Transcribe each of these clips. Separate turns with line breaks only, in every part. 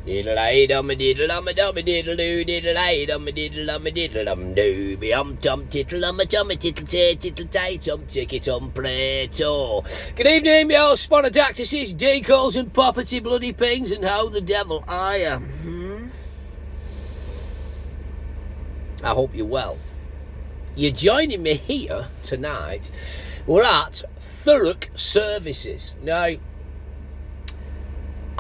Diddle-ay, dum-a-diddle-um-a-dum-a-diddle-doo, diddle-ay, dum-a-diddle-um-a-diddle-um-doo, be-hum-tum, tittle-um-a-tum, a-tittle-tay, tittle-tay, tum-ticky-tum-pray-to. Good evening, yo, Sponodactyls, decals and poppety bloody pings, and how the devil are you? I hope you're well. You're joining me here tonight. We're at Thurrock Services. Now,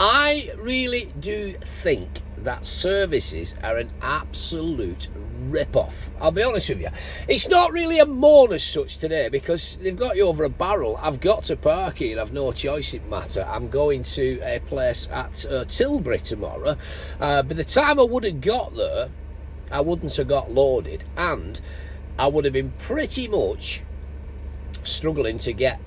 I really do think that services are an absolute rip-off. I'll be honest with you. It's not really a moan as such today because they've got you over a barrel. I've got to park here and I've no choice in matter. I'm going to a place at Tilbury tomorrow. By the time I would have got there, I wouldn't have got loaded and I would have been pretty much struggling to get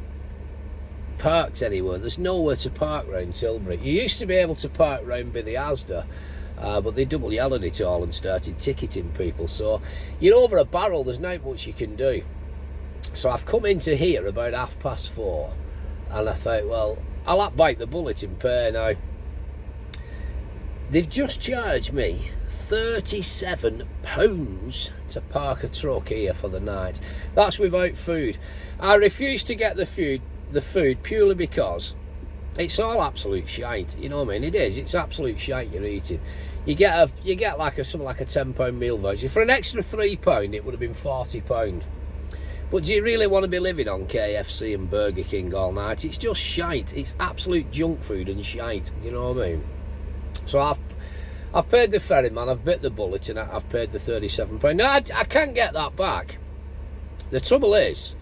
parked anywhere. There's nowhere to park round Tilbury. You used to be able to park round by the Asda, but they double yellowed it all and started ticketing people. So you're over a barrel, there's not much you can do. So I've come into here about 4:30 and I thought, well, I'll bite the bullet and pay now. They've just charged me £37 to park a truck here for the night. That's without food. I refuse to get the food purely because it's all absolute shite. You know what I mean? It is. It's absolute shite you're eating. You get something like a £10 meal voucher for an extra £3. It would have been £40. But do you really want to be living on KFC and Burger King all night? It's just shite. It's absolute junk food and shite. Do you know what I mean? So I've paid the ferryman. I've bit the bullet and I've paid the £37. Now I can't get that back. The trouble is,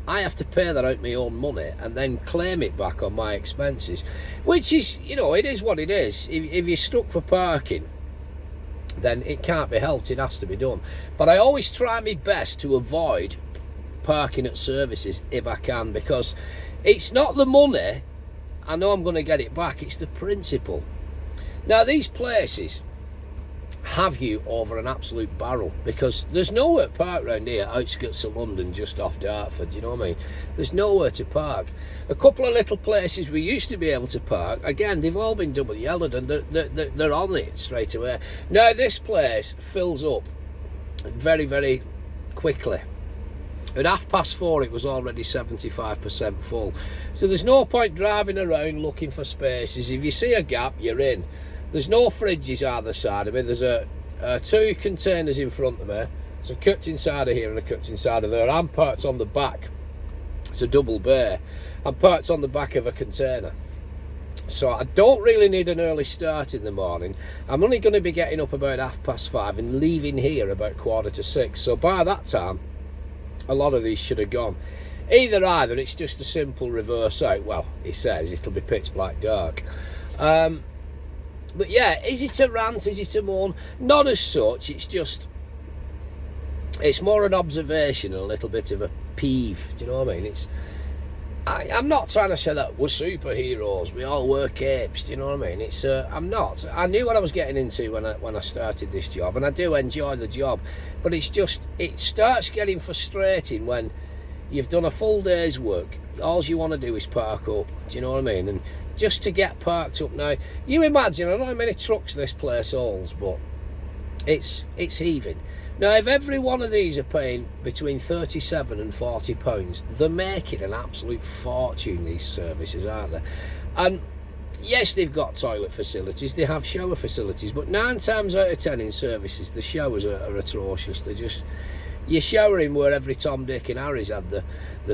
I have to pay that out my own money and then claim it back on my expenses, which is, you know, it is what it is. If you're stuck for parking, then it can't be helped. It has to be done. But I always try my best to avoid parking at services if I can, because it's not the money. I know I'm going to get it back. It's the principle. Now, these places have you over an absolute barrel because there's nowhere to park around here, outskirts of London, just off Dartford, you know what I mean? There's nowhere to park. A couple of little places we used to be able to park, again, they've all been double yellowed and they're on it straight away. Now, this place fills up very, very quickly. At 4:30 it was already 75% full. So there's no point driving around looking for spaces. If you see a gap, you're in. There's no fridges either side of me. There's two containers in front of me. There's a cut inside of here and a cut inside of there. I'm parked on the back. It's a double bay. I'm parked on the back of a container. So I don't really need an early start in the morning. I'm only going to be getting up about 5:30 and leaving here about 5:45. So by that time, a lot of these should have gone. Either it's just a simple reverse out. Well, he says it'll be pitch black dark. But yeah, is it a rant? Is it a moan? Not as such. It's more an observation and a little bit of a peeve. Do you know what I mean? I'm not trying to say that we're superheroes. We all wear capes. Do you know what I mean? I'm not. I knew what I was getting into when I started this job, and I do enjoy the job. But it starts getting frustrating when you've done a full day's work. All you want to do is park up. Do you know what I mean? And just to get parked up now, you imagine, I don't know how many trucks this place holds, but it's heaving. Now, if every one of these are paying between £37 and £40, they're making an absolute fortune, these services, aren't they? And yes, they've got toilet facilities, they have shower facilities, but 9 times out of 10 in services, the showers are atrocious. You're showering where every Tom, Dick and Harry's had the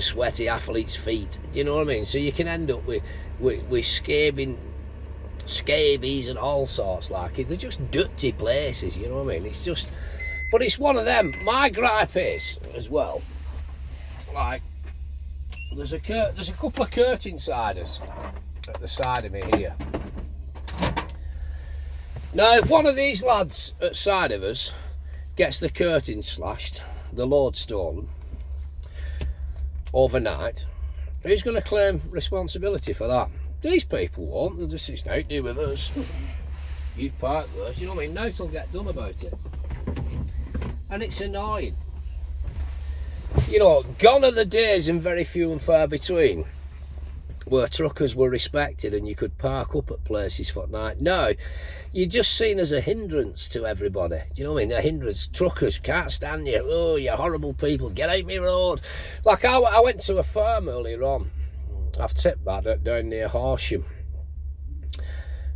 sweaty athlete's feet. Do you know what I mean? So you can end up with scabies and all sorts like it. They're just dirty places, you know what I mean? But it's one of them. My gripe is, as well, like, there's a couple of curtain siders at the side of me here. Now, if one of these lads at side of us gets the curtain slashed, the load stolen, overnight, who's going to claim responsibility for that? These people won't. They'll just say, it's nothing to do with us. You've parked there. You know what I mean? Nothing will get done about it. And it's annoying. You know, gone are the days and very few and far between where truckers were respected and you could park up at places for night. No, you're just seen as a hindrance to everybody. Do you know what I mean? A hindrance. Truckers can't stand you. Oh, you horrible people. Get out my road. Like I went to a farm earlier on. I've tipped that down near Horsham.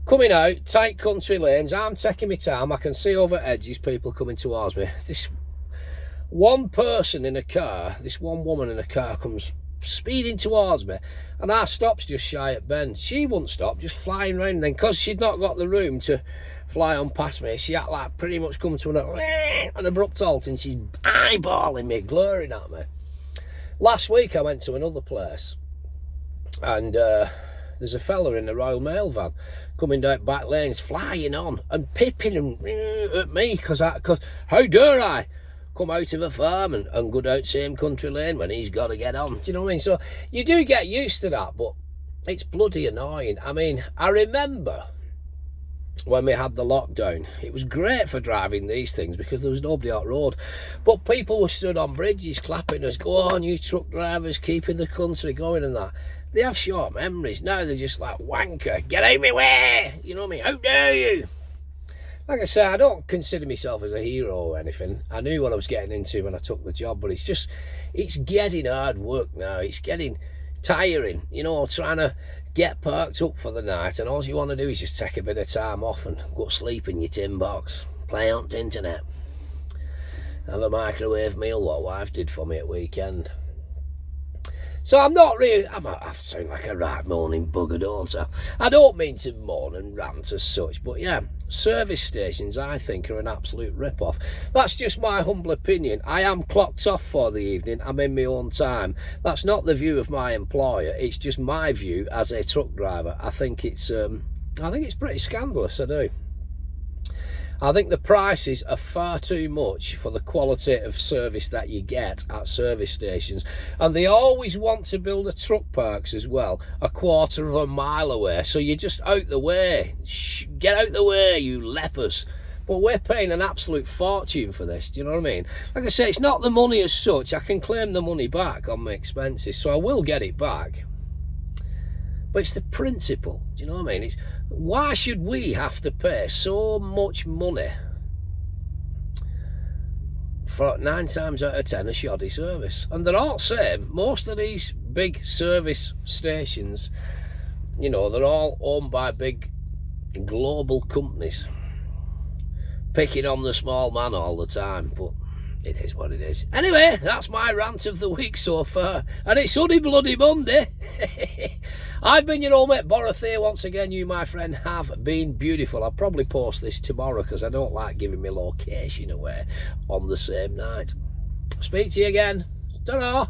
Coming out, tight country lanes. I'm taking my time. I can see over edges people coming towards me. This one person in a car, this one woman in a car comes speeding towards me, and I stops just shy at bend. She wouldn't stop, just flying round. Then because she'd not got the room to fly on past me, she had like pretty much come to an abrupt halt, and she's eyeballing me, glaring at me. Last week I went to another place, and there's a fella in the Royal Mail van coming down back lanes, flying on and pipping at me because how dare I come out of a farm and go down same country lane when he's got to get on. Do you know what I mean? So you do get used to that, but it's bloody annoying. I mean, I remember when we had the lockdown, it was great for driving these things because there was nobody on the road, but people were stood on bridges clapping us, go on you truck drivers, keeping the country going and that. They have short memories. Now they're just like, wanker, get out of my way. You know what I mean? How dare you? Like I say, I don't consider myself as a hero or anything. I knew what I was getting into when I took the job, but it's getting hard work now. It's getting tiring, you know, trying to get parked up for the night, and all you want to do is just take a bit of time off and go sleep in your tin box, play on the internet, have a microwave meal, what wife did for me at weekend. So I'm not really, I sound like a right moaning bugger, don't I? I don't mean to moan and rant as such, but yeah, service stations I think are an absolute rip-off. That's just my humble opinion. I am clocked off for the evening, I'm in my own time. That's not the view of my employer, it's just my view as a truck driver. I think it's pretty scandalous, I do. I think the prices are far too much for the quality of service that you get at service stations, and they always want to build a truck parks as well a quarter of a mile away, so you're just out the way. Get out the way, you lepers. But we're paying an absolute fortune for this, do you know what I mean? Like I say, it's not the money as such. I can claim the money back on my expenses, so I will get it back. But it's the principle, do you know what I mean? Why should we have to pay so much money for 9 times out of 10 a shoddy service? And they're all the same. Most of these big service stations, you know, they're all owned by big global companies, picking on the small man all the time, but it is what it is. Anyway, that's my rant of the week so far, and it's only bloody Monday. I've been your old mate Borothy. Once again, you, my friend, have been beautiful. I'll probably post this tomorrow because I don't like giving my location away on the same night. Speak to you again. Ta-ra.